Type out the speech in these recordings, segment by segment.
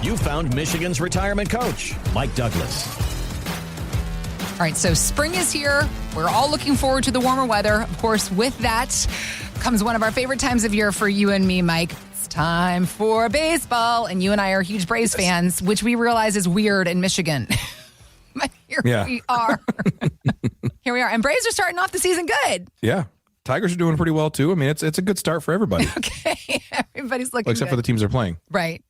You found Michigan's retirement coach, Mike Douglas. All right, so spring is here. We're all looking forward to the warmer weather. Of course, with that comes one of our favorite times of year for you and me, Mike. It's time for baseball, and you and I are huge Braves fans, which we realize is weird in Michigan. But here we are. Here we are. And Braves are starting off the season good. Yeah. Tigers are doing pretty well, too. I mean, it's a good start for everybody. Okay. Everybody's looking except good. for the teams they're playing. Right.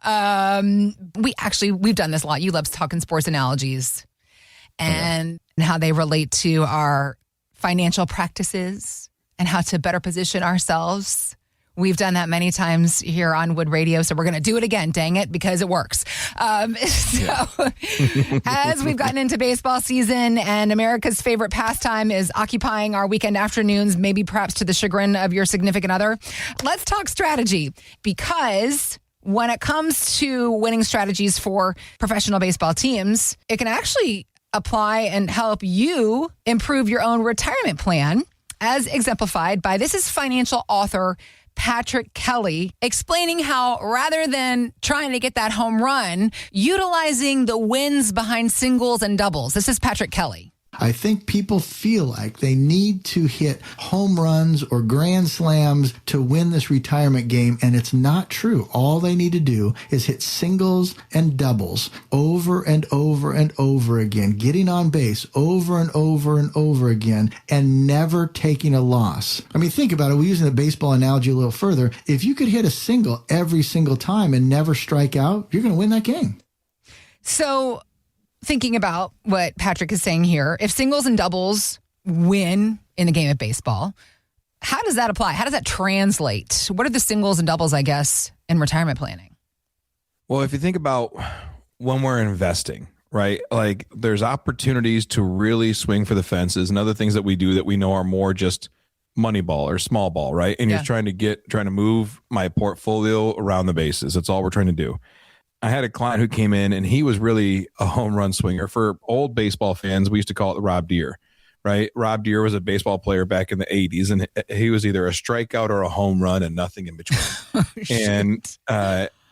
We've done this a lot. You love talking sports analogies and how they relate to our financial practices and how to better position ourselves. We've done that many times here on Wood Radio, so we're going to do it again, dang it, because it works. As we've gotten into baseball season and America's favorite pastime is occupying our weekend afternoons, maybe perhaps to the chagrin of your significant other, let's talk strategy, because when it comes to winning strategies for professional baseball teams, it can actually apply and help you improve your own retirement plan, as exemplified by this is financial author Patrick Kelly explaining how rather than trying to get that home run, utilizing the wins behind singles and doubles. This is Patrick Kelly. I think people feel like they need to hit home runs or grand slams to win this retirement game, and it's not true. All they need to do is hit singles and doubles over and over and over again, getting on base over and over and over again, and never taking a loss. I mean, think about it. We're using the baseball analogy a little further. If you could hit a single every single time and never strike out, you're going to win that game. So thinking about what Patrick is saying here, if singles and doubles win in the game of baseball, how does that apply? How does that translate? What are the singles and doubles, I guess, in retirement planning? Well, if you think about when we're investing, right, like there's opportunities to really swing for the fences and other things that we do that we know are more just money ball or small ball, right? And you're trying to move my portfolio around the bases. That's all we're trying to do. I had a client who came in and he was really a home run swinger. For old baseball fans, we used to call it the Rob Deere, right? Rob Deere was a baseball player back in the 80s, and he was either a strikeout or a home run and nothing in between. And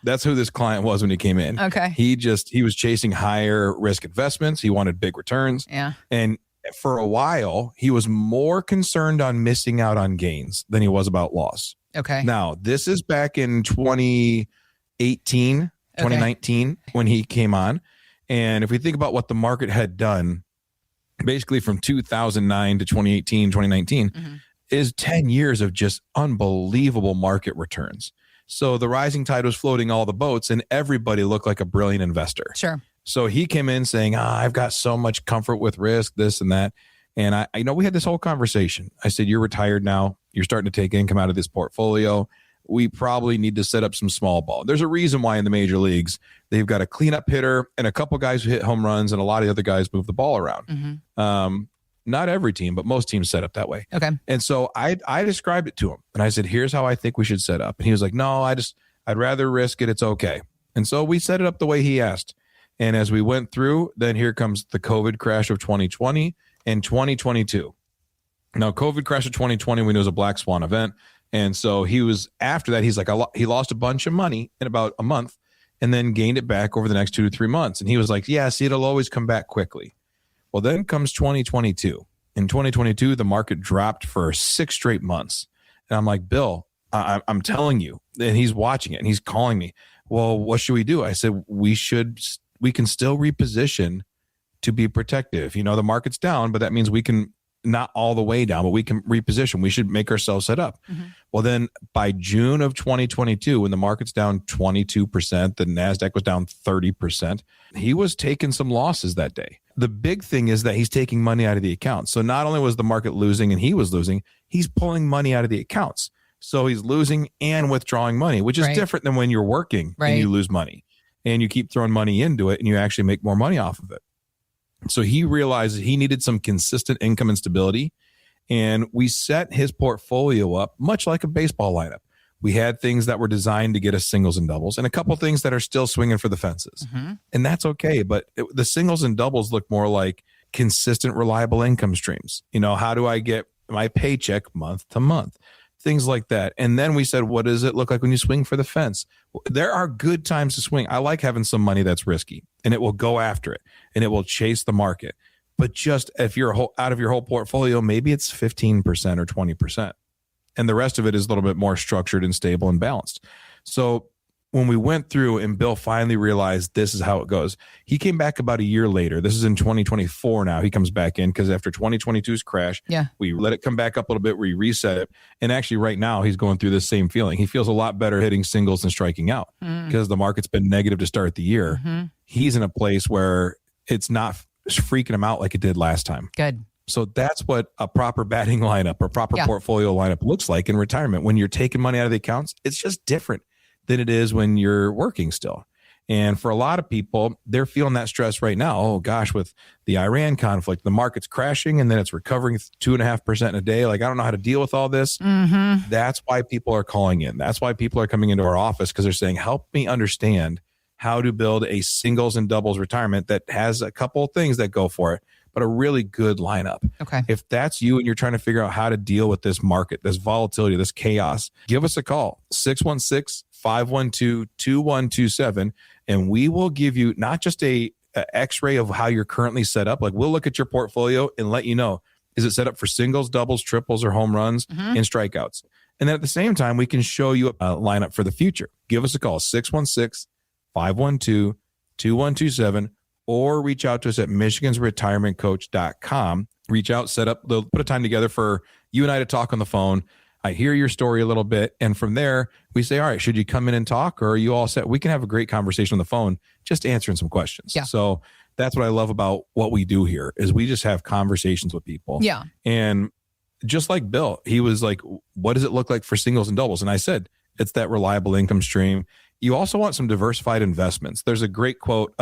that's who this client was when he came in. Okay. He was chasing higher risk investments. He wanted big returns. Yeah. And for a while, he was more concerned on missing out on gains than he was about loss. Okay. Now, this is back in 2018. 2019 when he came on. And if we think about what the market had done, basically from 2009 to 2018, 2019, is 10 years of just unbelievable market returns. So the rising tide was floating all the boats and everybody looked like a brilliant investor. Sure. So he came in saying, I've got so much comfort with risk, this and that. And I we had this whole conversation. I said, you're retired now. You're starting to take income out of this portfolio. We probably need to set up some small ball. There's a reason why in the major leagues, they've got a cleanup hitter and a couple guys who hit home runs and a lot of the other guys move the ball around. Not every team, but most teams set up that way. Okay. And so I described it to him and I said, here's how I think we should set up. And he was like, no, I'd rather risk it. It's okay. And so we set it up the way he asked. And as we went through, then here comes the COVID crash of 2020 and 2022. Now, COVID crash of 2020, we knew it was a black swan event. And so after that, he's like, he lost a bunch of money in about a month and then gained it back over the next 2 to 3 months. And he was like, yeah, see, it'll always come back quickly. Well, then comes 2022. In 2022, the market dropped for 6 straight months. And I'm like, Bill, I'm telling you, and he's watching it and he's calling me. Well, what should we do? I said, we can still reposition to be protective. The market's down, but that means we can not all the way down, but we can reposition. We should make ourselves set up. Well, then by June of 2022, when the market's down 22%, the NASDAQ was down 30%, he was taking some losses that day. The big thing is that he's taking money out of the account. So not only was the market losing and he was losing, he's pulling money out of the accounts. So he's losing and withdrawing money, which is different than when you're working and you lose money and you keep throwing money into it and you actually make more money off of it. So he realized he needed some consistent income and stability. And we set his portfolio up much like a baseball lineup. We had things that were designed to get us singles and doubles and a couple things that are still swinging for the fences. And that's okay. But the singles and doubles look more like consistent, reliable income streams. How do I get my paycheck month to month? things like that. And then we said, what does it look like when you swing for the fence? There are good times to swing. I like having some money that's risky, and it will go after it, and it will chase the market. But just if you're out of your whole portfolio, maybe it's 15% or 20%. And the rest of it is a little bit more structured and stable and balanced. So when we went through and Bill finally realized this is how it goes, he came back about a year later. This is in 2024 now. He comes back in because after 2022's crash, we let it come back up a little bit, we reset it. And actually right now he's going through this same feeling. He feels a lot better hitting singles than striking out because the market's been negative to start the year. He's in a place where it's not freaking him out like it did last time. Good. So that's what a proper batting lineup or proper portfolio lineup looks like in retirement. When you're taking money out of the accounts, it's just different than it is when you're working still. And for a lot of people, they're feeling that stress right now. Oh gosh, with the Iran conflict, the market's crashing and then it's recovering 2.5% a day. Like, I don't know how to deal with all this. That's why people are calling in. That's why people are coming into our office, because they're saying, help me understand how to build a singles and doubles retirement that has a couple of things that go for it, but a really good lineup. Okay. If that's you and you're trying to figure out how to deal with this market, this volatility, this chaos, give us a call, 616-512-2127. And we will give you not just a x-ray of how you're currently set up. Like, we'll look at your portfolio and let you know, is it set up for singles, doubles, triples, or home runs and strikeouts? And then at the same time, we can show you a lineup for the future. Give us a call, 616-512-2127. Or reach out to us at michigansretirementcoach.com. Reach out, set up, they'll put a time together for you and I to talk on the phone. I hear your story a little bit. And from there, we say, all right, should you come in and talk, or are you all set? We can have a great conversation on the phone, just answering some questions. Yeah. So that's what I love about what we do here, is we just have conversations with people. Yeah. And just like Bill, he was like, what does it look like for singles and doubles? And I said, it's that reliable income stream. You also want some diversified investments. There's a great quote.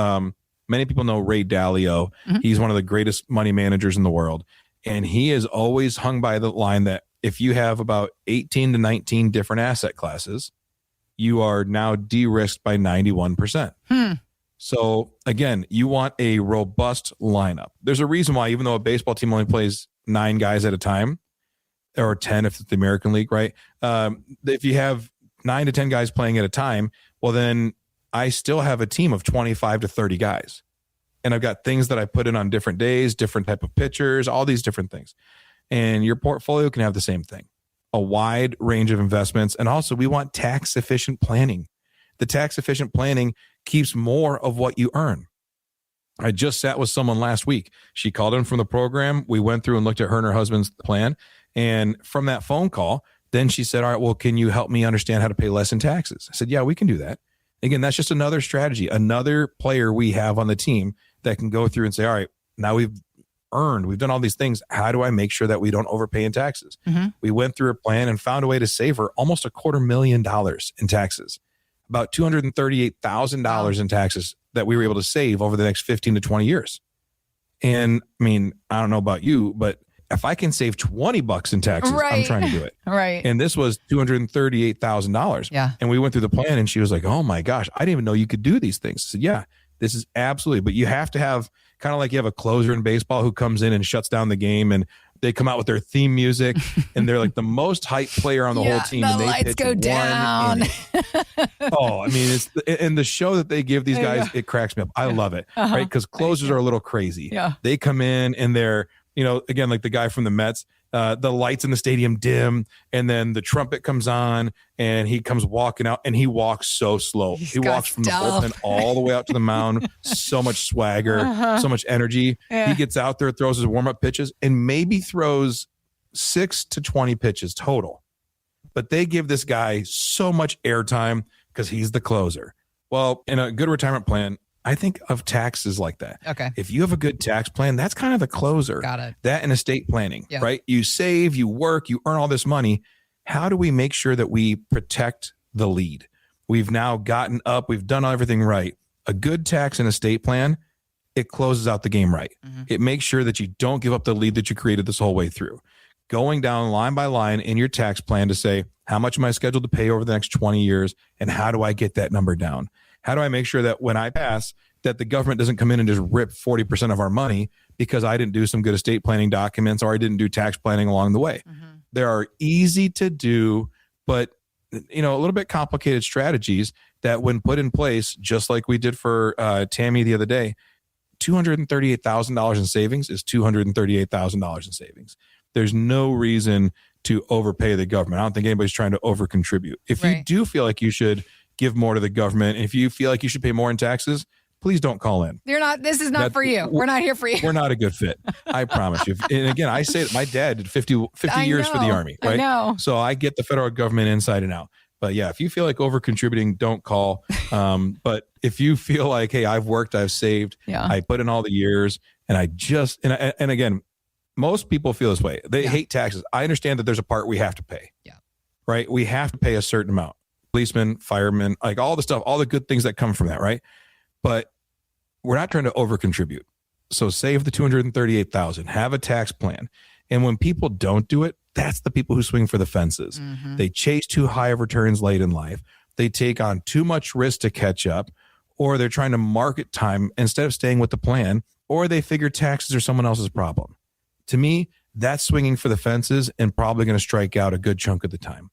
Many people know Ray Dalio. He's one of the greatest money managers in the world. And he is always hung by the line that if you have about 18 to 19 different asset classes, you are now de-risked by 91%. So again, you want a robust lineup. There's a reason why, even though a baseball team only plays 9 guys at a time, or 10 if it's the American League, right? If you have 9 to 10 guys playing at a time, well, then I still have a team of 25 to 30 guys. And I've got things that I put in on different days, different type of pitchers, all these different things. And your portfolio can have the same thing, a wide range of investments. And also, we want tax efficient planning. The tax efficient planning keeps more of what you earn. I just sat with someone last week. She called in from the program. We went through and looked at her and her husband's plan. And from that phone call, then she said, all right, well, can you help me understand how to pay less in taxes? I said, yeah, we can do that. Again, that's just another strategy, another player we have on the team that can go through and say, all right, now we've done all these things. How do I make sure that we don't overpay in taxes? We went through a plan and found a way to save her almost $250,000 in taxes, about $238,000 in taxes that we were able to save over the next 15 to 20 years. And I mean, I don't know about you, but if I can save $20 in taxes, I'm trying to do it. And this was $238,000. Yeah. And we went through the plan and she was like, oh my gosh, I didn't even know you could do these things. I said, yeah, this is absolutely, but you have to have kind of like you have a closer in baseball who comes in and shuts down the game, and they come out with their theme music and they're like the most hyped player on the whole team. And they lights go down. Oh, I mean, and the show that they give these guys, it cracks me up. I love it. Right. Because closers are a little crazy. Yeah. They come in and they're, again, like the guy from the Mets, the lights in the stadium dim, and then the trumpet comes on and he comes walking out, and he walks so slow. He walks from the bullpen all the way out to the mound. So much swagger, so much energy. Yeah. He gets out there, throws his warm-up pitches, and maybe throws 6 to 20 pitches total. But they give this guy so much airtime because he's the closer. Well, in a good retirement plan, I think of taxes like that. Okay. If you have a good tax plan, that's kind of the closer. Got it. That and estate planning, right? You save, you work, you earn all this money. How do we make sure that we protect the lead? We've now gotten up. We've done everything right. A good tax and estate plan, it closes out the game right. It makes sure that you don't give up the lead that you created this whole way through. Going down line by line in your tax plan to say, how much am I scheduled to pay over the next 20 years? And how do I get that number down? How do I make sure that when I pass, that the government doesn't come in and just rip 40% of our money because I didn't do some good estate planning documents or I didn't do tax planning along the way? There are easy to do, but a little bit complicated strategies that when put in place, just like we did for Tammy the other day, $238,000 in savings is $238,000 in savings. There's no reason to overpay the government. I don't think anybody's trying to over contribute. If you do feel like you should give more to the government, if you feel like you should pay more in taxes, please don't call in. This is not for you. We're not here for you. We're not a good fit. I promise you. And again, I say that my dad did 50 years for the Army, right? I know. So I get the federal government inside and out. But yeah, if you feel like over contributing, don't call. But if you feel like, hey, I've worked, I've saved, I put in all the years, and and again, most people feel this way. They hate taxes. I understand that there's a part we have to pay. Yeah. Right? We have to pay a certain amount. Policemen, firemen, like all the stuff, all the good things that come from that, right? But we're not trying to over contribute. So save the $238,000, have a tax plan. And when people don't do it, that's the people who swing for the fences. Mm-hmm. They chase too high of returns late in life. They take on too much risk to catch up, or they're trying to market time instead of staying with the plan, or they figure taxes are someone else's problem. To me, that's swinging for the fences and probably going to strike out a good chunk of the time,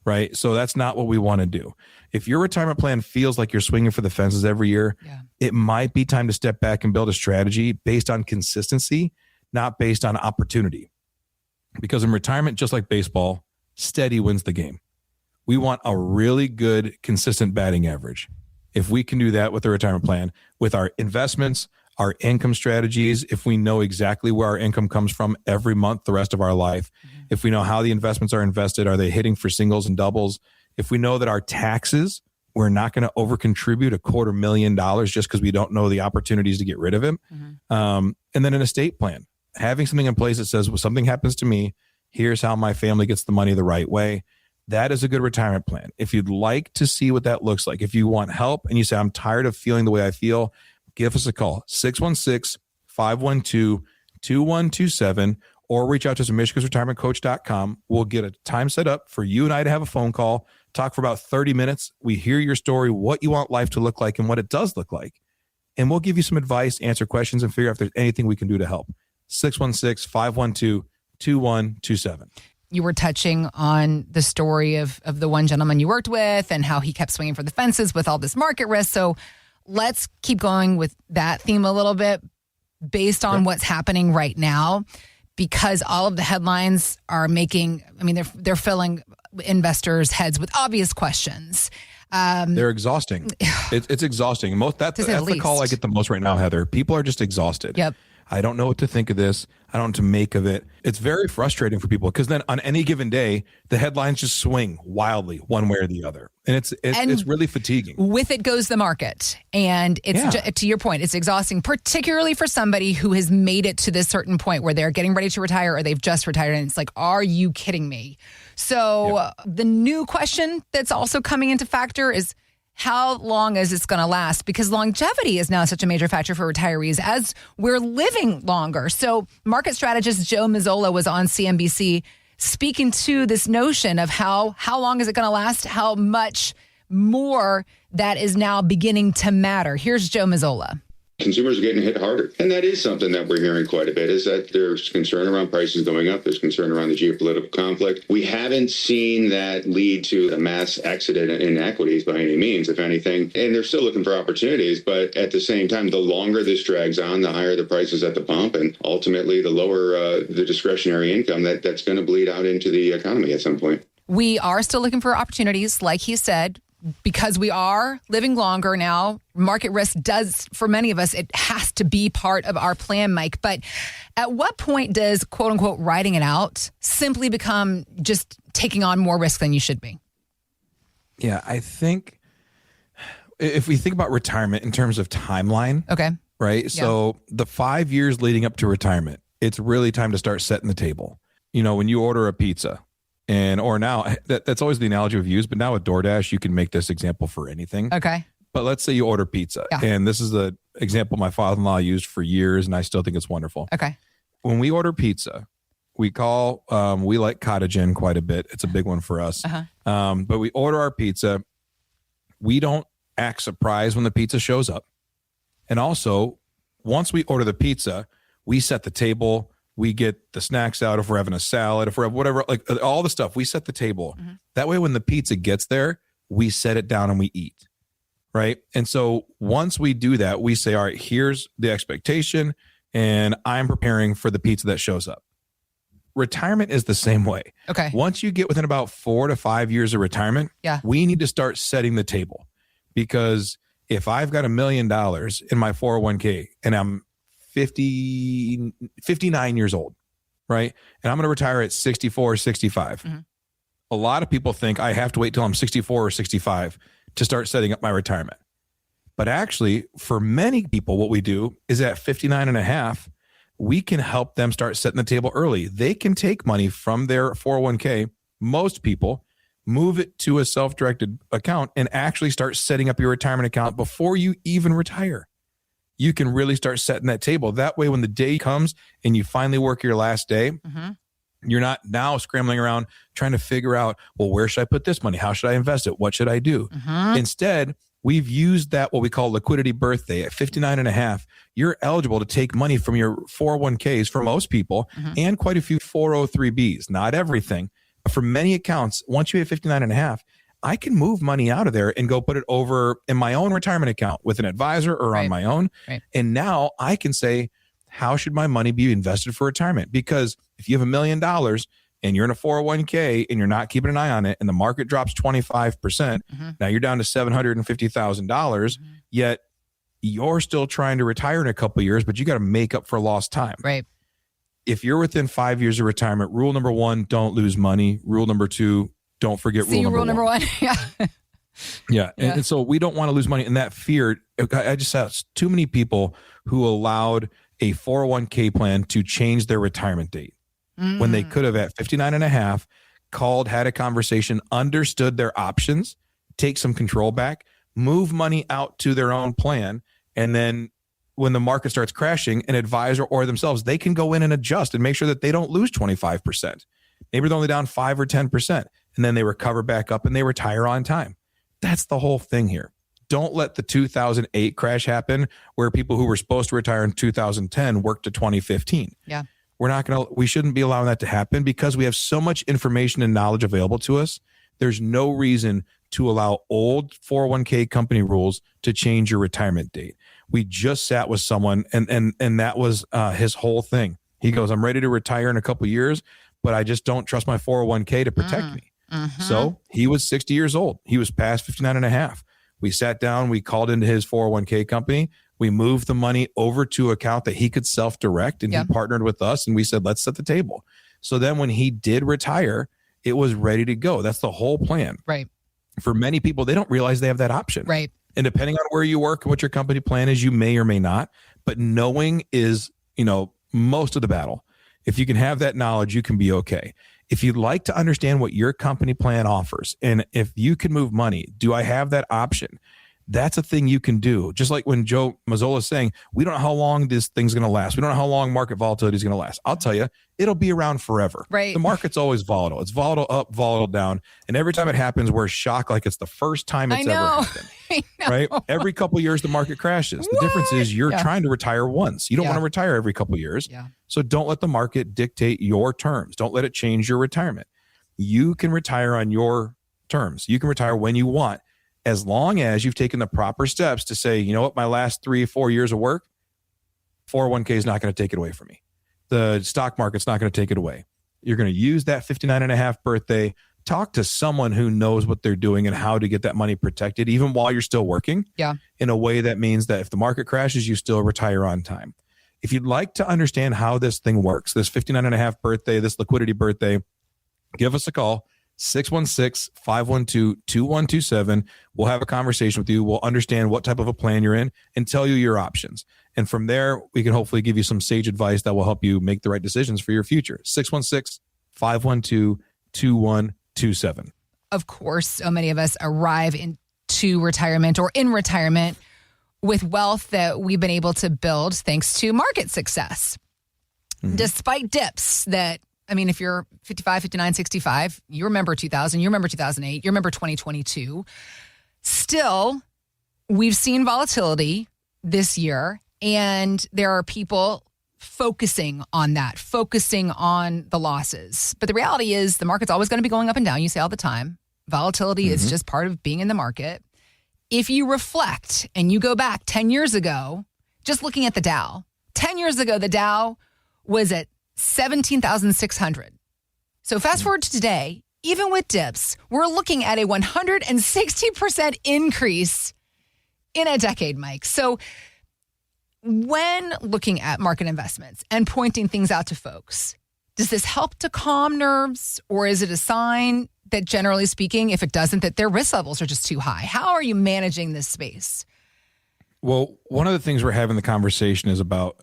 right? So that's not what we want to do. If your retirement plan feels like you're swinging for the fences every year, it might be time to step back and build a strategy based on consistency, not based on opportunity. Because in retirement, just like baseball, steady wins the game. We want a really good, consistent batting average. If we can do that with a retirement plan, with our investments, our income strategies, if we know exactly where our income comes from every month the rest of our life, if we know how the investments are invested, are they hitting for singles and doubles? If we know that our taxes, we're not going to over contribute $250,000 just because we don't know the opportunities to get rid of it. And then an estate plan, having something in place that says, well, something happens to me, here's how my family gets the money the right way. That is a good retirement plan. If you'd like to see what that looks like, if you want help and you say, I'm tired of feeling the way I feel, give us a call, 616-512-2127, or reach out to us at michigansretirementcoach.com. We'll get a time set up for you and I to have a phone call, talk for about 30 minutes. We hear your story, what you want life to look like and what it does look like. And we'll give you some advice, answer questions, and figure out if there's anything we can do to help. 616-512-2127. You were touching on the story of the one gentleman you worked with and how he kept swinging for the fences with all this market risk. So let's keep going with that theme a little bit based on what's happening right now, because all of the headlines are they're filling investors' heads with obvious questions. They're exhausting. It's exhausting. That's the call I get the most right now, Heather. People are just exhausted. Yep. I don't know what to think of this. I don't know what to make of it. It's very frustrating for people because then on any given day, the headlines just swing wildly one way or the other. And it's really fatiguing. With it goes the market. And it's to your point, it's exhausting, particularly for somebody who has made it to this certain point where they're getting ready to retire or they've just retired. And it's like, are you kidding me? So the new question that's also coming into factor is, how long is this going to last? Because longevity is now such a major factor for retirees as we're living longer. So market strategist Joe Mazzola was on CNBC speaking to this notion of how long is it going to last, how much more that is now beginning to matter. Here's Joe Mazzola. Consumers are getting hit harder. And that is something that we're hearing quite a bit, is that there's concern around prices going up. There's concern around the geopolitical conflict. We haven't seen that lead to a mass exodus in equities by any means, if anything. And they're still looking for opportunities. But at the same time, the longer this drags on, the higher the prices at the pump, and ultimately the lower the discretionary income that's going to bleed out into the economy at some point. We are still looking for opportunities, like he said. Because we are living longer now, market risk does, for many of us, it has to be part of our plan, Mike. But at what point does, quote unquote, riding it out simply become just taking on more risk than you should be? Yeah, I think if we think about retirement in terms of timeline, right? Yeah. So the 5 years leading up to retirement, it's really time to start setting the table. You know, when you order a pizza, or now that's always the analogy we've used, but now with DoorDash, you can make this example for anything. Okay. But let's say you order pizza. Yeah. And this is the example my father-in-law used for years, and I still think it's wonderful. Okay. When we order pizza, we like Cottage Inn quite a bit. It's a big one for us. But we order our pizza. We don't act surprised when the pizza shows up. And also, once we order the pizza, we set the table. We get the snacks out if we're having a salad, if we're having whatever, like all the stuff. We set the table. That way, when the pizza gets there, we set it down and we eat. Right. And so once we do that, we say, all right, here's the expectation, and I'm preparing for the pizza that shows up. Retirement is the same way. Okay. Once you get within about 4 to 5 years of retirement, we need to start setting the table, because if I've got $1 million in my 401k and I'm 59 years old, right? And I'm going to retire at 64 or 65. A lot of people think I have to wait till I'm 64 or 65 to start setting up my retirement. But actually, for many people, what we do is at 59 and a half, we can help them start setting the table early. They can take money from their 401k. Most people move it to a self-directed account and actually start setting up your retirement account before you even retire. You can really start setting that table. That way, when the day comes and you finally work your last day, you're not now scrambling around trying to figure out, well, where should I put this money? How should I invest it? What should I do? Instead, we've used that, what we call liquidity birthday. At 59 and a half, you're eligible to take money from your 401ks for most people and quite a few 403bs, not everything. But for many accounts, once you hit 59 and a half, I can move money out of there and go put it over in my own retirement account with an advisor or on my own. And now I can say, how should my money be invested for retirement? Because if you have $1 million and you're in a 401k and you're not keeping an eye on it and the market drops 25%, now you're down to $750,000, yet you're still trying to retire in a couple of years, but you got to make up for lost time. Right. If you're within 5 years of retirement, rule number 1, don't lose money. Rule number 2, don't forget rule number one. Yeah. And so we don't want to lose money. And that fear, I just have too many people who allowed a 401k plan to change their retirement date when they could have at 59 and a half called, had a conversation, understood their options, take some control back, move money out to their own plan. And then when the market starts crashing, an advisor or themselves, they can go in and adjust and make sure that they don't lose 25%. Maybe they're only down 5 or 10%. And then they recover back up and they retire on time. That's the whole thing here. Don't let the 2008 crash happen where people who were supposed to retire in 2010 worked to 2015. Yeah. We shouldn't be allowing that to happen because we have so much information and knowledge available to us. There's no reason to allow old 401k company rules to change your retirement date. We just sat with someone and that was his whole thing. He goes, I'm ready to retire in a couple of years, but I just don't trust my 401k to protect me. So he was 60 years old. He was past 59 and a half. We sat down, we called into his 401k company. We moved the money over to an account that he could self-direct, and he partnered with us, and we said, let's set the table. So then when he did retire, it was ready to go. That's the whole plan. Right. For many people, they don't realize they have that option. Right. And depending on where you work and what your company plan is, you may or may not, but knowing is, most of the battle. If you can have that knowledge, you can be okay. If you'd like to understand what your company plan offers, and if you can move money, do I have that option? That's a thing you can do. Just like when Joe Mazzola is saying, we don't know how long this thing's going to last. We don't know how long market volatility is going to last. I'll tell you, it'll be around forever. Right. The market's always volatile. It's volatile up, volatile down. And every time it happens, we're shocked like it's the first time it's ever happened. Right? Every couple of years, the market crashes. The difference is you're trying to retire once. You don't want to retire every couple of years. Yeah. So don't let the market dictate your terms. Don't let it change your retirement. You can retire on your terms. You can retire when you want, as long as you've taken the proper steps to say, you know what, my last 3 or 4 years of work, 401k is not going to take it away from me. The stock market's not going to take it away. You're going to use that 59 and a half birthday, talk to someone who knows what they're doing and how to get that money protected, even while you're still working, in a way that means that if the market crashes, you still retire on time. If you'd like to understand how this thing works, this 59 and a half birthday, this liquidity birthday, give us a call. 616-512-2127. We'll have a conversation with you. We'll understand what type of a plan you're in and tell you your options. And from there, we can hopefully give you some sage advice that will help you make the right decisions for your future. 616-512-2127. Of course, so many of us arrive into retirement or in retirement with wealth that we've been able to build thanks to market success. Despite dips that, if you're 55, 59, 65, you remember 2000, you remember 2008, you remember 2022. Still, we've seen volatility this year, and there are people focusing on that, focusing on the losses. But the reality is the market's always going to be going up and down. You say all the time. Volatility is just part of being in the market. If you reflect and you go back 10 years ago, just looking at the Dow, 10 years ago, the Dow was at 17,600. So fast forward to today, even with dips, we're looking at a 160% increase in a decade, Mike. So when looking at market investments and pointing things out to folks, does this help to calm nerves, or is it a sign that, generally speaking, if it doesn't, that their risk levels are just too high? How are you managing this space? Well, one of the things we're having the conversation is about,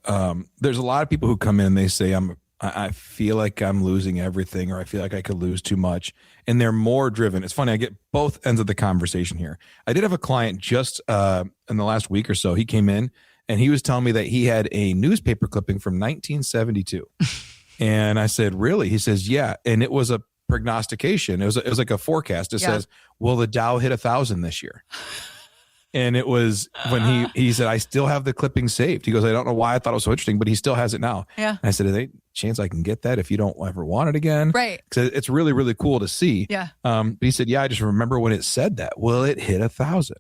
there's a lot of people who come in and they say, I feel like I'm losing everything, or I feel like I could lose too much. And they're more driven. It's funny. I get both ends of the conversation here. I did have a client just in the last week or so. He came in and he was telling me that he had a newspaper clipping from 1972. And I said, really? He says, yeah. And it was a prognostication. It was like a forecast. It says, will the Dow hit 1,000 this year? And it was when he said, I still have the clipping saved. He goes, I don't know why I thought it was so interesting, but he still has it now. Yeah. And I said, is there a chance I can get that if you don't ever want it again? Right. Because it's really, really cool to see. Yeah. But he said, yeah, I just remember when it said that. Will it hit 1,000?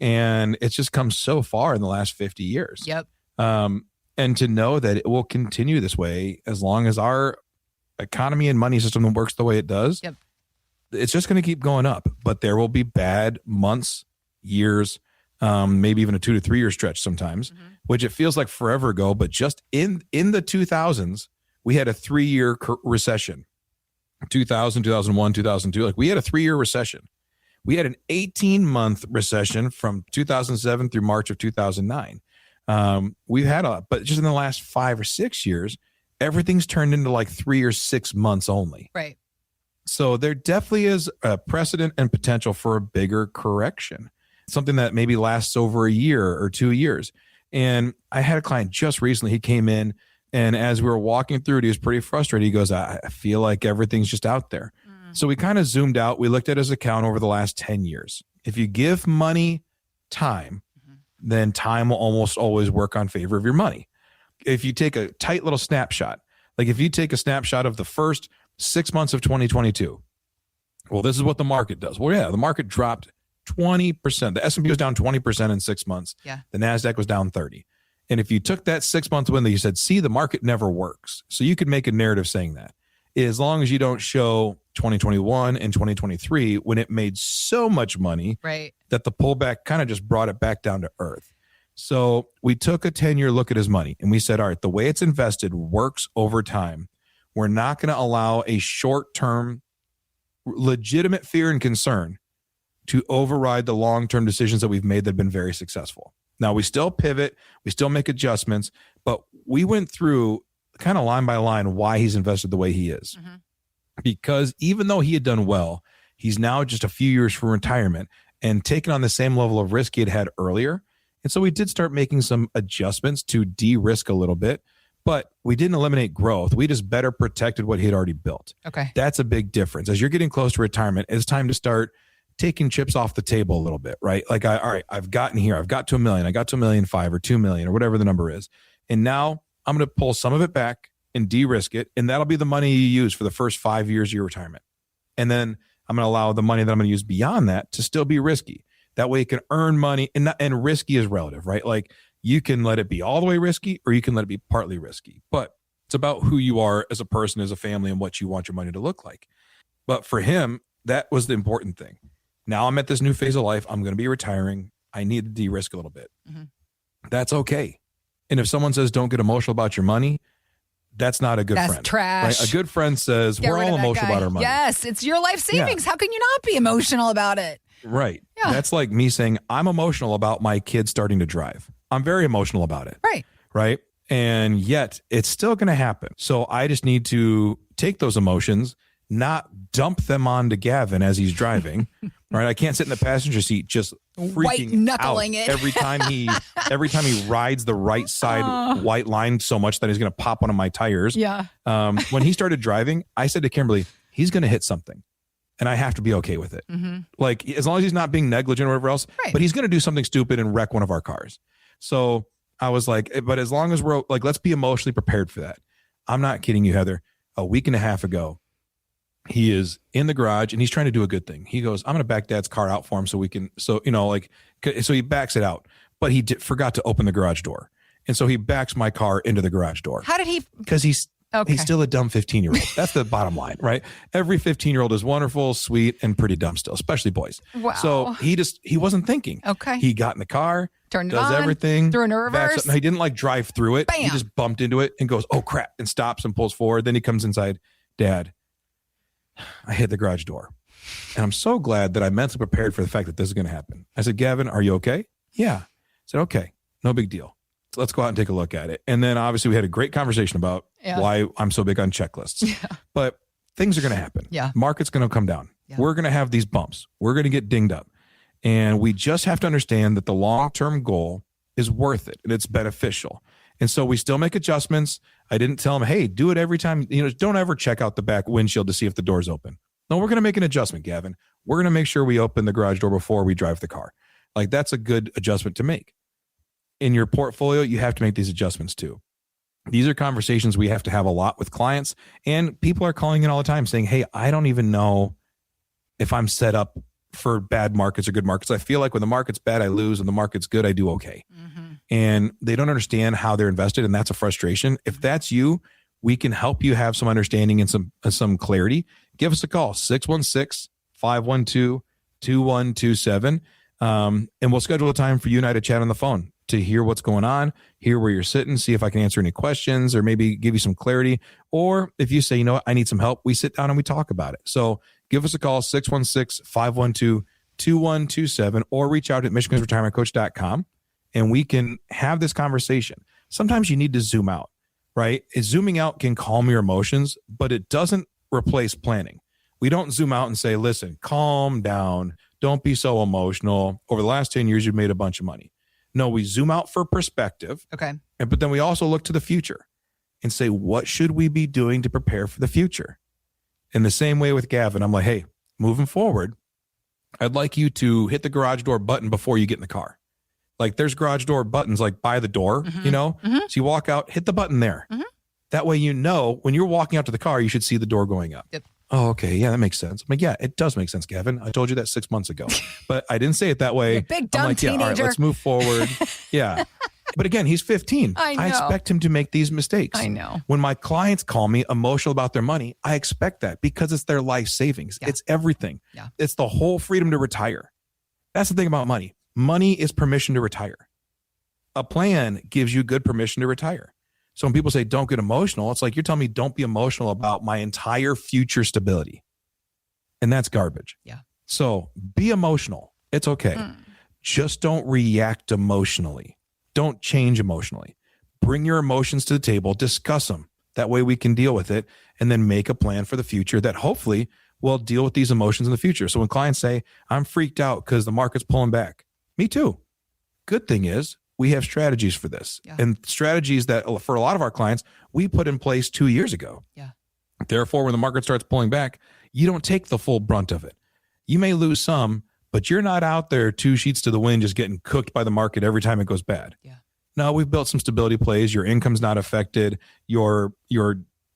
And it's just come so far in the last 50 years. Yep. And to know that it will continue this way as long as our economy and money system works the way it does, it's just going to keep going up. But there will be bad months, years, maybe even a 2 to 3 year stretch sometimes, which it feels like forever ago. But just in the 2000s, we had a 3-year recession. 2000, 2001, 2002. Like, we had a 3-year recession. We had an 18-month recession from 2007 through March of 2009. We've had but just in the last 5 or 6 years, everything's turned into like 3 or 6 months only. Right. So there definitely is a precedent and potential for a bigger correction, something that maybe lasts over a year or 2 years. And I had a client just recently. He came in, and as we were walking through it, he was pretty frustrated. He goes, I feel like everything's just out there. So we kind of zoomed out. We looked at his account over the last 10 years. If you give money time, then time will almost always work on favor of your money. If you take a tight little snapshot, like if you take a snapshot of the first 6 months of 2022, well, this is what the market does. Well, yeah, the market dropped 20%. The S&P was down 20% in 6 months. Yeah. The NASDAQ was down 30. And if you took that 6 month window, you said, see, the market never works. So you could make a narrative saying that. As long as you don't show 2021 and 2023 when it made so much money that the pullback kind of just brought it back down to earth. So we took a 10-year look at his money and we said, all right, the way it's invested works over time. We're not going to allow a short-term legitimate fear and concern to override the long-term decisions that we've made that have been very successful. Now, we still pivot, we still make adjustments, but we went through kind of line by line why he's invested the way he is. Because even though he had done well, he's now just a few years from retirement and taken on the same level of risk he had had earlier. And so we did start making some adjustments to de-risk a little bit, but we didn't eliminate growth. We just better protected what he had already built. Okay. That's a big difference. As you're getting close to retirement, it's time to start taking chips off the table a little bit, right? Like, all right, I've gotten here. I've got to $1 million. I got to $1.5 million or $2 million or whatever the number is. And now I'm going to pull some of it back and de-risk it. And that'll be the money you use for the first 5 years of your retirement. And then I'm going to allow the money that I'm going to use beyond that to still be risky. That way it can earn money, and risky is relative, right? Like, you can let it be all the way risky or you can let it be partly risky, but it's about who you are as a person, as a family, and what you want your money to look like. But for him, that was the important thing. Now I'm at this new phase of life. I'm going to be retiring. I need to de-risk a little bit. That's okay. And if someone says, don't get emotional about your money, that's not a good friend. That's trash. Right? A good friend says, we're all emotional about our money. Yes, it's your life savings. How can you not be emotional about it? Right. Yeah. That's like me saying, I'm emotional about my kids starting to drive. I'm very emotional about it. Right. Right. And yet it's still going to happen. So I just need to take those emotions, not dump them onto Gavin as he's driving. Right. I can't sit in the passenger seat just freaking white-knuckling out it. every time he rides the right side white line so much that he's going to pop one of my tires. Yeah. When he started driving, I said to Kimberly, he's going to hit something. And I have to be okay with it. Like, as long as he's not being negligent or whatever else, but he's going to do something stupid and wreck one of our cars. So I was like, but as long as we're like, let's be emotionally prepared for that. I'm not kidding you, Heather. A week and a half ago, he is in the garage and he's trying to do a good thing. He goes, I'm going to back dad's car out for him so he backs it out, but he forgot to open the garage door. And so he backs my car into the garage door. How did he? Because he's still a dumb 15-year-old. That's the bottom line, right? Every 15-year-old is wonderful, sweet, and pretty dumb still, especially boys. Wow. So he wasn't thinking. Okay. He got in the car, turned it does on, everything, threw in a reverse. He didn't like drive through it. Bam. He just bumped into it and goes, oh crap, and stops and pulls forward. Then he comes inside. Dad, I hit the garage door. And I'm so glad that I mentally prepared for the fact that this is going to happen. I said, Gavin, are you okay? Yeah. I said, okay, no big deal. So let's go out and take a look at it. And then obviously we had a great conversation about why I'm so big on checklists. Yeah. But things are going to happen. Yeah. Market's going to come down. Yeah. We're going to have these bumps. We're going to get dinged up. And we just have to understand that the long-term goal is worth it and it's beneficial. And so we still make adjustments. I didn't tell him, hey, do it every time. Don't ever check out the back windshield to see if the door's open. No, we're going to make an adjustment, Gavin. We're going to make sure we open the garage door before we drive the car. Like, that's a good adjustment to make. In your portfolio, you have to make these adjustments too. These are conversations we have to have a lot with clients, and people are calling in all the time saying, hey, I don't even know if I'm set up for bad markets or good markets. I feel like when the market's bad, I lose. When the market's good, I do okay. Mm-hmm. And they don't understand how they're invested, and that's a frustration. If that's you, we can help you have some understanding and some clarity. Give us a call, 616-512-2127. And we'll schedule a time for you and I to chat on the phone to hear what's going on, hear where you're sitting, see if I can answer any questions or maybe give you some clarity. Or if you say, you know what, I need some help, we sit down and we talk about it. So give us a call, 616-512-2127, or reach out at michigansretirementcoach.com and we can have this conversation. Sometimes you need to zoom out, right? Zooming out can calm your emotions, but it doesn't replace planning. We don't zoom out and say, listen, calm down. Don't be so emotional. Over the last 10 years, you've made a bunch of money. No, we zoom out for perspective. Okay. But then we also look to the future and say, what should we be doing to prepare for the future? In the same way with Gavin, I'm like, hey, moving forward, I'd like you to hit the garage door button before you get in the car. Like, there's garage door buttons like by the door, Mm-hmm. So you walk out, hit the button there. Mm-hmm. That way, when you're walking out to the car, you should see the door going up. Yep. Oh, okay. Yeah, that makes sense. I'm like, yeah, it does make sense, Gavin. I told you that 6 months ago, but I didn't say it that way. You big dumb I'm like, teenager. Yeah, all right, let's move forward. Yeah. But again, he's 15. I know. I expect him to make these mistakes. I know. When my clients call me emotional about their money, I expect that because it's their life savings. Yeah. It's everything. Yeah. It's the whole freedom to retire. That's the thing about money. Money is permission to retire. A plan gives you good permission to retire. So when people say, don't get emotional, it's like, you're telling me don't be emotional about my entire future stability. And that's garbage. Yeah. So be emotional. It's okay. Just don't react emotionally. Don't change emotionally. Bring your emotions to the table, discuss them. That way we can deal with it and then make a plan for the future that hopefully will deal with these emotions in the future. So when clients say, I'm freaked out because the market's pulling back, me too. Good thing is, we have strategies for this, and strategies that for a lot of our clients, we put in place 2 years ago. Yeah. Therefore, when the market starts pulling back, you don't take the full brunt of it. You may lose some, but you're not out there 2 sheets to the wind, just getting cooked by the market every time it goes bad. Yeah. No, we've built some stability plays. Your income's not affected. Your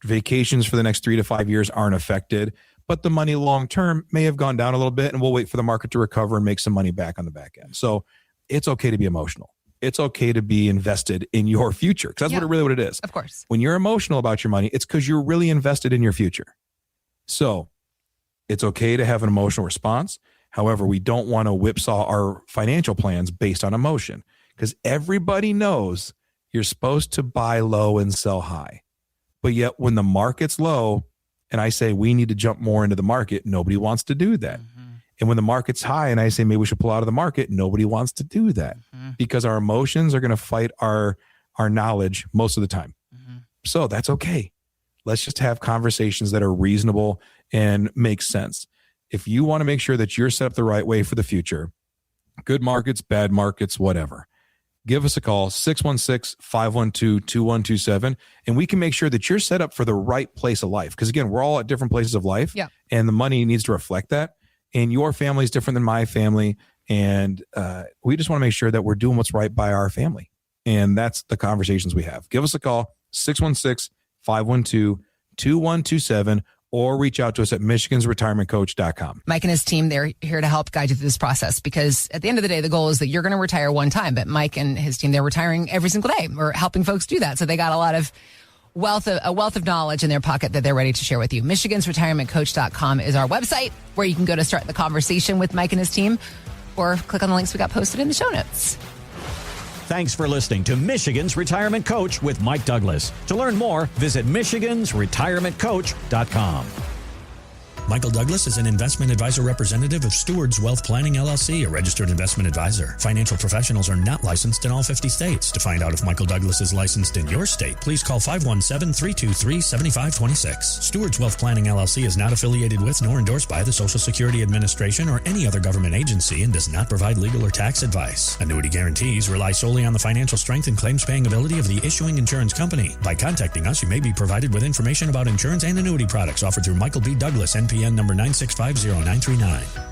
vacations for the next 3 to 5 years aren't affected, but the money long-term may have gone down a little bit, and we'll wait for the market to recover and make some money back on the back end. So it's okay to be emotional. It's okay to be invested in your future, because that's what it is. Of course. When you're emotional about your money, it's because you're really invested in your future. So it's okay to have an emotional response. However, we don't want to whipsaw our financial plans based on emotion, because everybody knows you're supposed to buy low and sell high. But yet when the market's low and I say we need to jump more into the market, nobody wants to do that. Mm-hmm. And when the market's high and I say maybe we should pull out of the market, nobody wants to do that because our emotions are going to fight our knowledge most of the time. Mm-hmm. So that's okay. Let's just have conversations that are reasonable and make sense. If you want to make sure that you're set up the right way for the future, good markets, bad markets, whatever, give us a call, 616-512-2127, and we can make sure that you're set up for the right place of life. Because again, we're all at different places of life, and the money needs to reflect that. And your family is different than my family. And we just want to make sure that we're doing what's right by our family. And that's the conversations we have. Give us a call, 616-512-2127, or reach out to us at michigansretirementcoach.com. Mike and his team, they're here to help guide you through this process, because at the end of the day, the goal is that you're going to retire one time. But Mike and his team, they're retiring every single day. We're helping folks do that. So they got a wealth of knowledge in their pocket that they're ready to share with you. michigansretirementcoach.com is our website where you can go to start the conversation with Mike and his team, or click on the links we got posted in the show notes. Thanks for listening to Michigan's Retirement Coach with Mike Douglas. To learn more, visit michigansretirementcoach.com. Michael Douglas is an investment advisor representative of Stewards Wealth Planning, LLC, a registered investment advisor. Financial professionals are not licensed in all 50 states. To find out if Michael Douglas is licensed in your state, please call 517-323-7526. Stewards Wealth Planning, LLC is not affiliated with nor endorsed by the Social Security Administration or any other government agency and does not provide legal or tax advice. Annuity guarantees rely solely on the financial strength and claims-paying ability of the issuing insurance company. By contacting us, you may be provided with information about insurance and annuity products offered through Michael B. Douglas, NPN number 9650939.